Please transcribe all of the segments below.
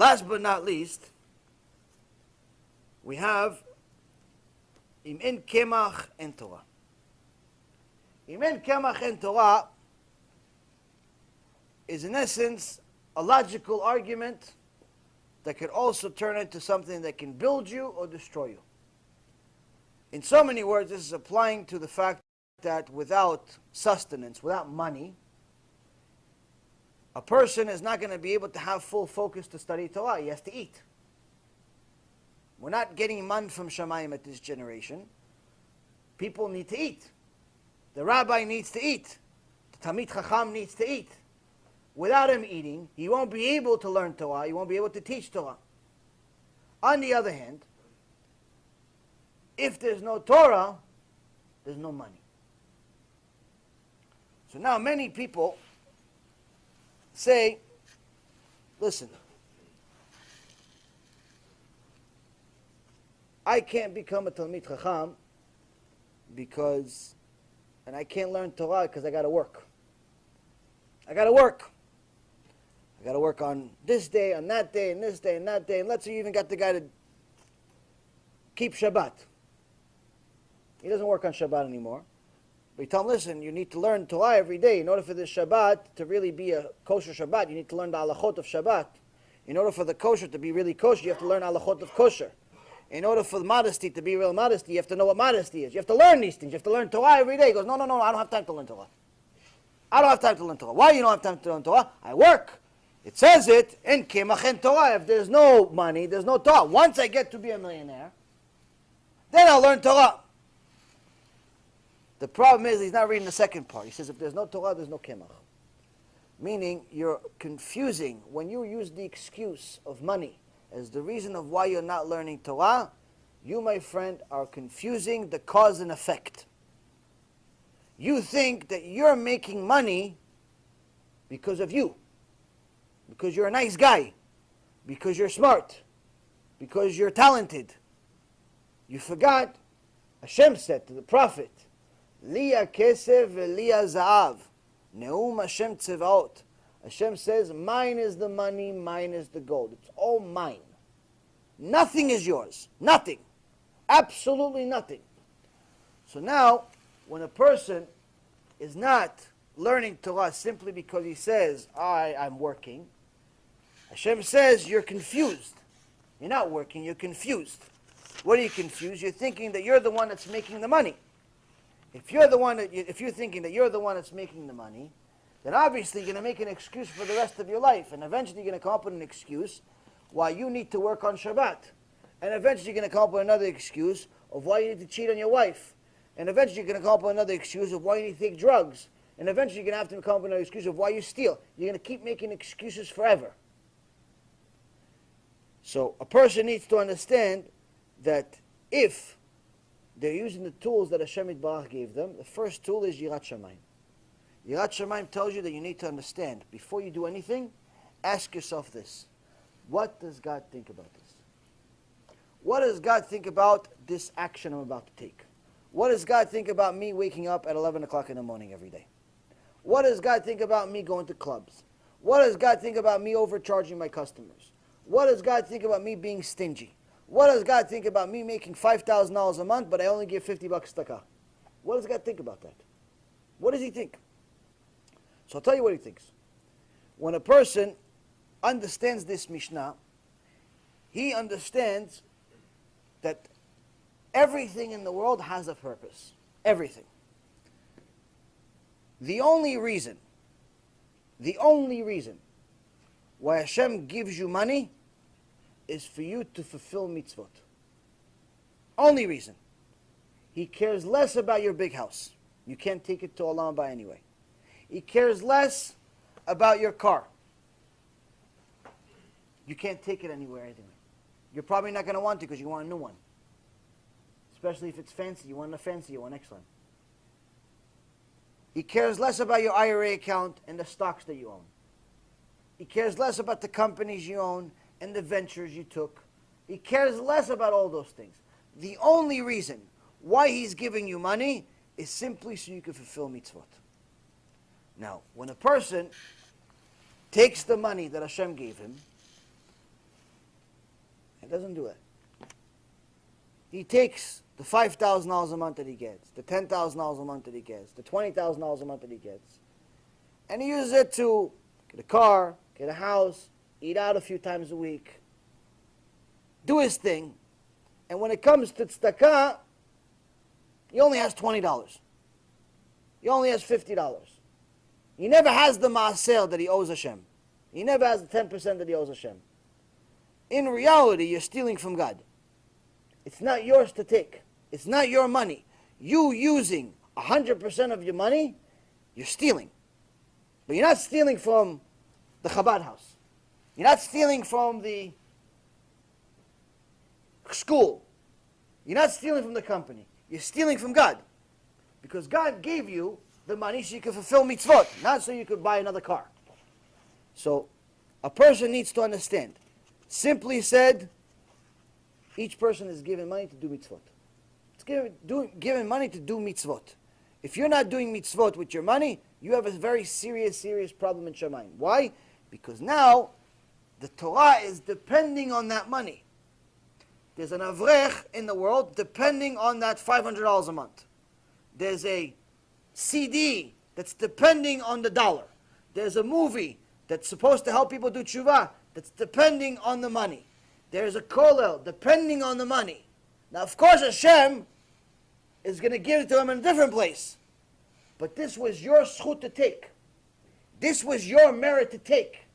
Last but not least, we have Im en kemach en Torah. Im en kemach en Torah is in essence a logical argument that could also turn into something that can build you or destroy you. In so many words, this is applying to the fact that without sustenance, without money, a person is not going to be able to have full focus to study Torah. He has to eat. We're not getting man from Shamayim at this generation. People need to eat. The rabbi needs to eat. The Talmid Chacham needs to eat. Without him eating, he won't be able to learn Torah. He won't be able to teach Torah. On the other hand, if there's no Torah, there's no money. So now many people say, listen, I can't become a Talmid Chacham because, and I can't learn Torah because I got to work. I got to work. I got to work on this day, on that day, and this day, and that day. And let's say you even got the guy to keep Shabbat. He doesn't work on Shabbat anymore. But you tell him, listen, you need to learn Torah every day. In order for this Shabbat to really be a kosher Shabbat, you need to learn the halachot of Shabbat. In order for the kosher to be really kosher, you have to learn halachot of kosher. In order for modesty to be real modesty, you have to know what modesty is. You have to learn these things. You have to learn Torah every day. He goes, no, I don't have time to learn Torah. I don't have time to learn Torah. Why you don't have time to learn Torah? I work. It says it in Kemach en Torah. If there's no money, there's no Torah. Once I get to be a millionaire, then I'll learn Torah. The problem is he's not reading the second part. He says if there's no Torah, there's no Kemach. Meaning you're confusing. When you use the excuse of money as the reason of why you're not learning Torah, you, my friend, are confusing the cause and effect. You think that you're making money because of you, because you're a nice guy, because you're smart, because you're talented. You forgot, Hashem said to the Prophet, Liya kesef v'liya za'av, ne'um Hashem tzevaot. Hashem says, mine is the money, mine is the gold. It's all mine. Nothing is yours. Nothing. Absolutely nothing. So now, when a person is not learning Torah simply because he says, I'm working, Hashem says, you're confused. You're not working, you're confused. What are you confused? You're thinking that you're the one that's making the money. If you're thinking that you're the one that's making the money, then obviously you're going to make an excuse for the rest of your life. And eventually you're going to come up with an excuse why you need to work on Shabbat. And eventually you're going to come up with another excuse of why you need to cheat on your wife. And eventually you're going to come up with another excuse of why you need to take drugs. And eventually you're going to have to come up with another excuse of why you steal. You're going to keep making excuses forever. So a person needs to understand that if they're using the tools that Hashem Yitbarach gave them, the first tool is Yirat Shamayim. Yirat Shamayim tells you that you need to understand, before you do anything, ask yourself this. What does God think about this? What does God think about this action I'm about to take? What does God think about me waking up at 11 o'clock in the morning every day? What does God think about me going to clubs? What does God think about me overcharging my customers? What does God think about me being stingy? What does God think about me making $5,000 a month, but I only give $50 tzedakah? What does God think about that? What does he think? So I'll tell you what he thinks. When a person understands this Mishnah, he understands that everything in the world has a purpose. Everything. The only reason why Hashem gives you money is for you to fulfill mitzvot. Only reason. He cares less about your big house. You can't take it to Olam Haba anyway. He cares less about your car. You can't take it anywhere anyway. You're probably not going to want it because you want a new one. Especially if it's fancy. You want a fancy one, excellent. He cares less about your IRA account and the stocks that you own. He cares less about the companies you own and the ventures you took. He cares less about all those things. The only reason why he's giving you money is simply so you can fulfill mitzvot. Now, when a person takes the money that Hashem gave him He doesn't do that. He takes the $5,000 a month that he gets, the $10,000 a month that he gets, the $20,000 a month that he gets, and he uses it to get a car, get a house, eat out a few times a week, do his thing, and when it comes to tzedakah, he only has $20. He only has $50. He never has the maaser that he owes Hashem. He never has the 10% that he owes Hashem. In reality, you're stealing from God. It's not yours to take. It's not your money. You using 100% of your money, you're stealing. But you're not stealing from the Chabad house. You're not stealing from the school. You're not stealing from the company. You're stealing from God. Because God gave you the money so you can fulfill mitzvot, not so you could buy another car. So a person needs to understand. Simply said, each person is given money to do mitzvot. It's given money to do mitzvot. If you're not doing mitzvot with your money, you have a very serious problem in Shamayim. Why? Because now the Torah is depending on that money. There's an avrech in the world depending on that $500 a month. There's a CD that's depending on the dollar. There's a movie that's supposed to help people do tshuva that's depending on the money. There's a kollel depending on the money. Now, of course, Hashem is going to give it to him in a different place. But this was your zchut to take. This was your merit to take.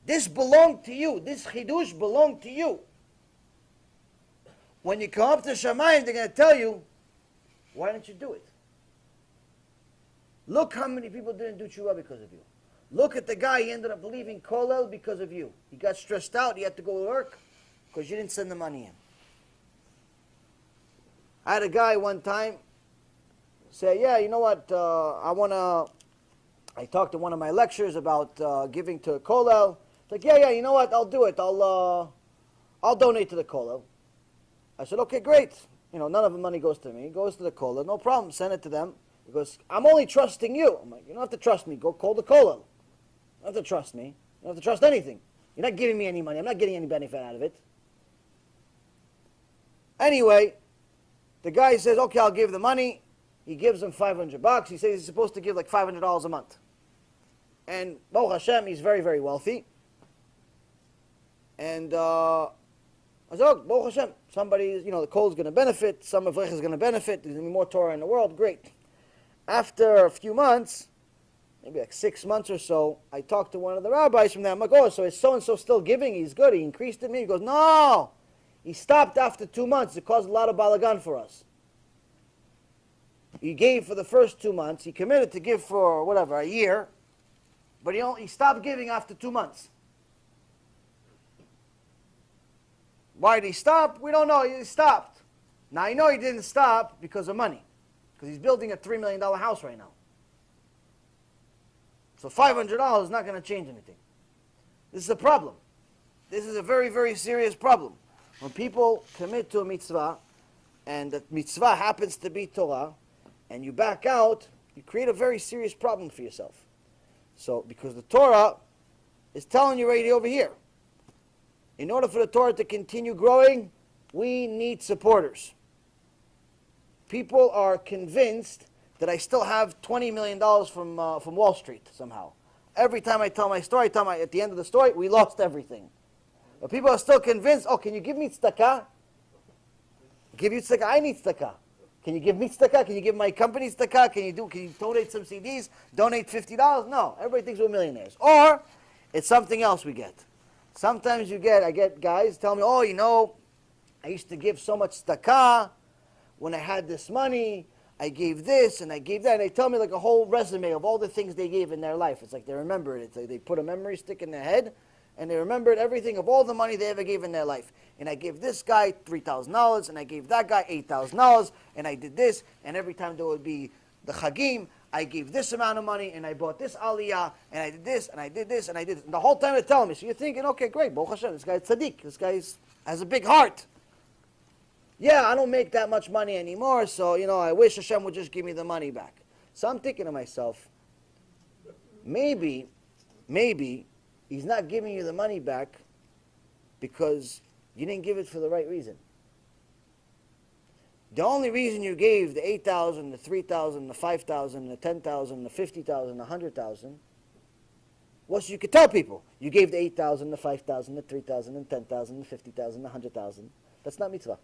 This belonged to you. This chidush belonged to you. When you come up to Shamayim, they're going to tell you, why didn't you do it? Look how many people didn't do tshuva because of you. Look at the guy, he ended up leaving kollel because of you. He got stressed out, he had to go to work because you didn't send the money in. I had a guy one time say, yeah, you know what, I talked to one of my lectures about giving to a kollel. It's like, yeah, you know what, I'll do it. I'll donate to the kollel. I said, okay, great. You know, none of the money goes to me. It goes to the kollel. No problem, send it to them. He goes, I'm only trusting you. I'm like, you don't have to trust me. Go call the kollel. You don't have to trust me. You don't have to trust anything. You're not giving me any money. I'm not getting any benefit out of it. Anyway, the guy says, okay, I'll give the money. He gives him $500. He says he's supposed to give like $500 a month. And Baruch Hashem, he's very, very wealthy. And I said, oh, Baruch Hashem, somebody, the kollel is going to benefit. Some of is going to benefit. There's going to be more Torah in the world. Great. After a few months, maybe like 6 months or so, I talked to one of the rabbis from there. I'm like, oh, so is so-and-so still giving? He's good. He increased it. He goes, no. He stopped after 2 months. It caused a lot of balagan for us. He gave for the first 2 months. He committed to give for, whatever, a year. But he stopped giving after 2 months. Why did he stop? We don't know. He stopped. Now, I know he didn't stop because of money. Because he's building a $3 million house right now. So $500 is not going to change anything. This is a problem. This is a very, very serious problem. When people commit to a mitzvah, and the mitzvah happens to be Torah, and you back out, you create a very serious problem for yourself. So, because the Torah is telling you right over here, in order for the Torah to continue growing, we need supporters. People are convinced that I still have $20 million from Wall Street somehow. Every time I tell my story, at the end of the story, we lost everything. But people are still convinced, oh, can you give me tzedakah? Give you tzedakah? I need tzedakah. Can you give me tzedakah? Can you give my company tzedakah? Can you donate some CDs? Donate $50? No. Everybody thinks we're millionaires. Or, it's something else we get. Sometimes I get guys tell me, oh, I used to give so much tzedakah. When I had this money, I gave this and I gave that. And they tell me like a whole resume of all the things they gave in their life. It's like they remember it. It's like they put a memory stick in their head and they remembered everything of all the money they ever gave in their life. And I gave this guy $3,000 and I gave that guy $8,000 and I did this. And every time there would be the Chagim, I gave this amount of money and I bought this aliyah and I did this and I did this and I did this. And the whole time they're telling me. So you're thinking, okay, great, Baruch Hashem, this guy's tzaddik. This guy has a big heart. Yeah, I don't make that much money anymore, so, I wish Hashem would just give me the money back. So I'm thinking to myself, maybe he's not giving you the money back because You didn't give it for the right reason. The only reason you gave the 8,000, the 3,000, the 5,000, the 10,000, the 50,000, the 100,000 was so you could tell people you gave the 8,000, the 5,000, the 3,000, the 10,000, the 50,000, the 100,000. That's not mitzvah.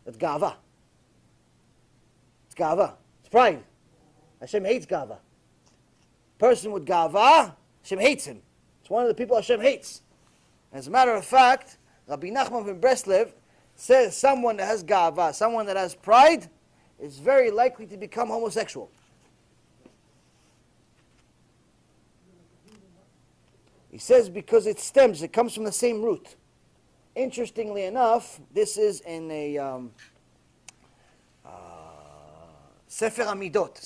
That's gava. It's gava. It's pride. Hashem hates gava. Person with gava, Hashem hates him. It's one of the people Hashem hates. As a matter of fact, Rabbi Nachman from Breslev says someone that has gava, someone that has pride, is very likely to become homosexual. He says because it comes from the same root. Interestingly enough, this is in a Sefer Amidot.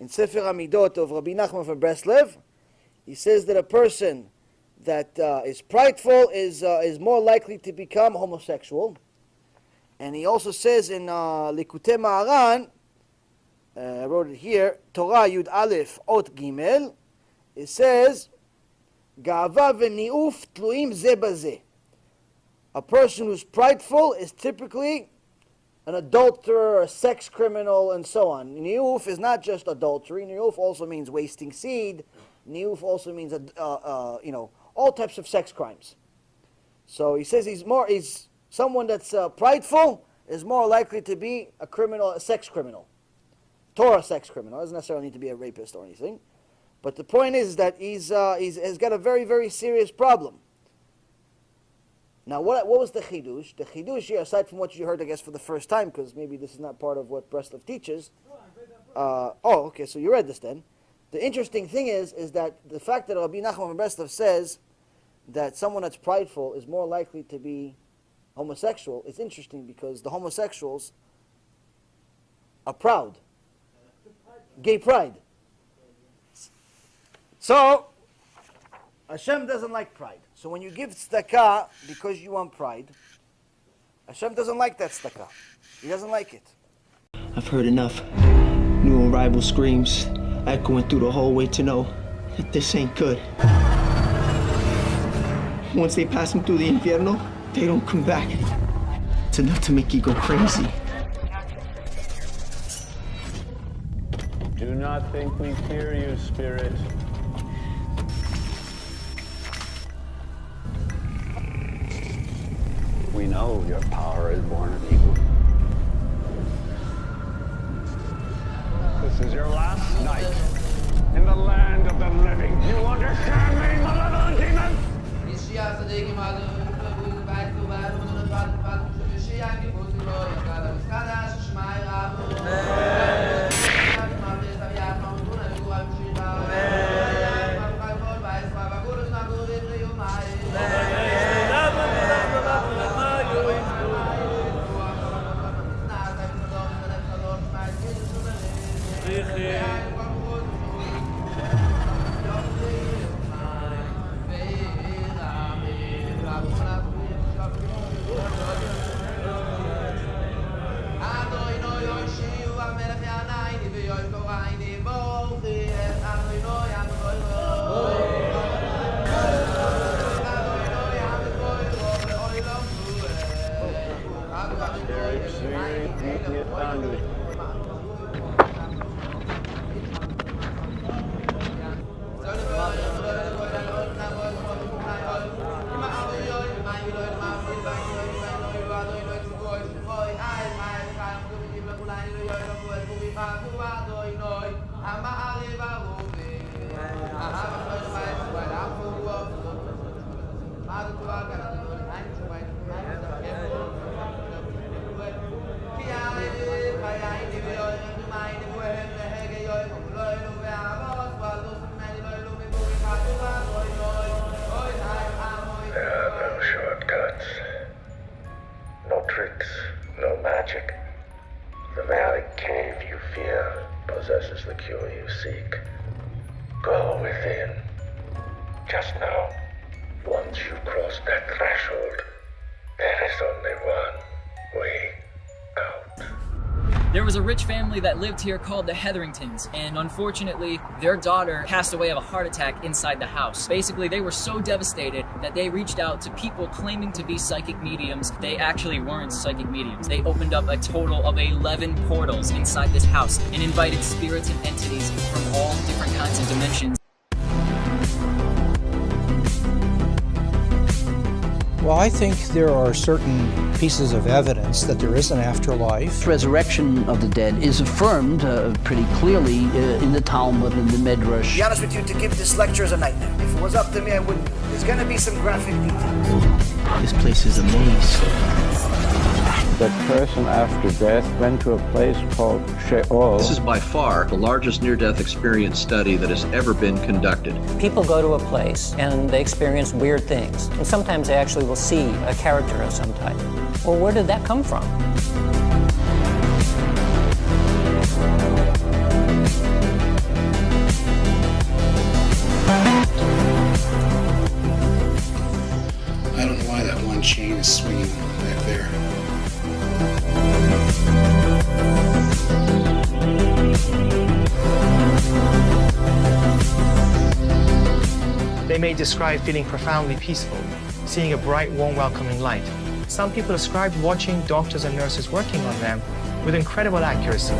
In Sefer Amidot of Rabbi Nachman from Breslev, he says that a person that is prideful is more likely to become homosexual. And he also says in Likutei Maharan, I wrote it here, Torah Yud Aleph Ot Gimel, it says, Gava v'ni'uf tluim ze bazeh. A person who's prideful is typically an adulterer, a sex criminal, and so on. Ni'uf is not just adultery. Ni'uf also means wasting seed. Ni'uf also means, all types of sex crimes. So he says he's someone that's prideful is more likely to be a criminal, a sex criminal. Torah sex criminal. Doesn't necessarily need to be a rapist or anything. But the point is that he's got a very, very serious problem. Now, what was the chidush? The chidush here, aside from what you heard, I guess, for the first time, because maybe this is not part of what Breslev teaches. Okay, so you read this then. The interesting thing is that the fact that Rabbi Nachman from Breslev says that someone that's prideful is more likely to be homosexual is interesting because the homosexuals are proud. Gay pride. So, Hashem doesn't like pride. So when you give tzedakah because you want pride, Hashem doesn't like that tzedakah. He doesn't like it. I've heard enough. New arrival screams echoing through the hallway to know that this ain't good. Once they pass me through the infierno, they don't come back. It's enough to make you go crazy. Do not think we fear you, Spirit. We know your power is born of evil. This is your last night in the land of the living. You understand me, malevolent demon? There was a rich family that lived here called the Hetheringtons, and unfortunately, their daughter passed away of a heart attack inside the house. Basically, they were so devastated that they reached out to people claiming to be psychic mediums. They actually weren't psychic mediums. They opened up a total of 11 portals inside this house and invited spirits and entities from all different kinds of dimensions. Well, I think there are certain pieces of evidence that there is an afterlife. Resurrection of the dead is affirmed pretty clearly in the Talmud and the Midrash. To be honest with you, to give this lecture is a nightmare. If it was up to me, I wouldn't. There's going to be some graphic details. This place is a maze. That person after death went to a place called Sheol. This is by far the largest near-death experience study that has ever been conducted. People go to a place and they experience weird things. And sometimes they actually will see a character of some type. Well, where did that come from? I don't know why that one chain is swinging back there. They may describe feeling profoundly peaceful, seeing a bright, warm, welcoming light. Some people describe watching doctors and nurses working on them with incredible accuracy.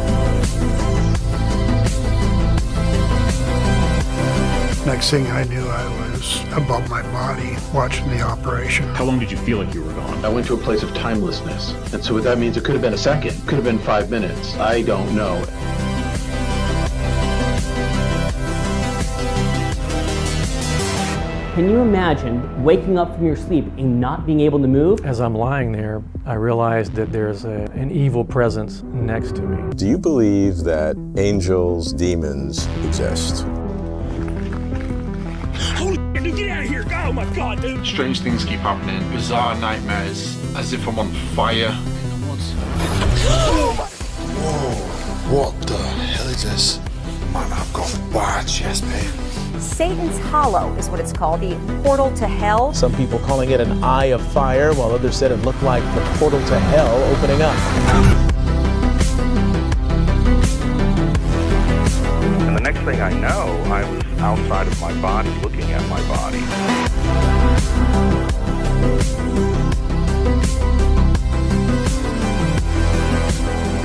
Next thing I knew, I was above my body watching the operation. How long did you feel like you were gone? I went to a place of timelessness. And so what that means, it could have been a second, could have been 5 minutes. I don't know. Can you imagine waking up from your sleep and not being able to move? As I'm lying there, I realized that there's an evil presence next to me. Do you believe that angels, demons exist? Holy dude, get out of here! Oh my god, dude! Strange things keep happening. Bizarre nightmares, as if I'm on fire. Whoa, what the hell is this? Man, I've got bad chest pain. Satan's Hollow is what it's called, the portal to hell. Some people calling it an eye of fire, while others said it looked like the portal to hell opening up. And the next thing I know, I was outside of my body, looking at my body.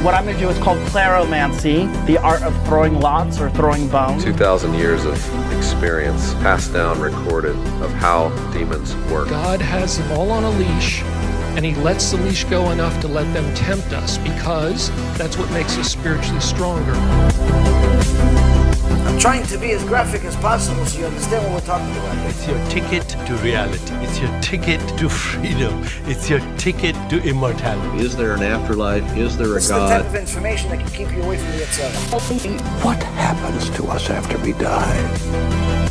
What I'm going to do is called claromancy, the art of throwing lots or throwing bones. 2,000 years of experience, passed down, recorded, of how demons work. God has them all on a leash, and he lets the leash go enough to let them tempt us, because that's what makes us spiritually stronger. I'm trying to be as graphic as possible so you understand what we're talking about. It's your ticket to reality. It's your ticket to freedom. It's your ticket to immortality. Is there an afterlife? Is there a God? This is the type of information that can keep you away from the Yitzhak. What happens to us after we die?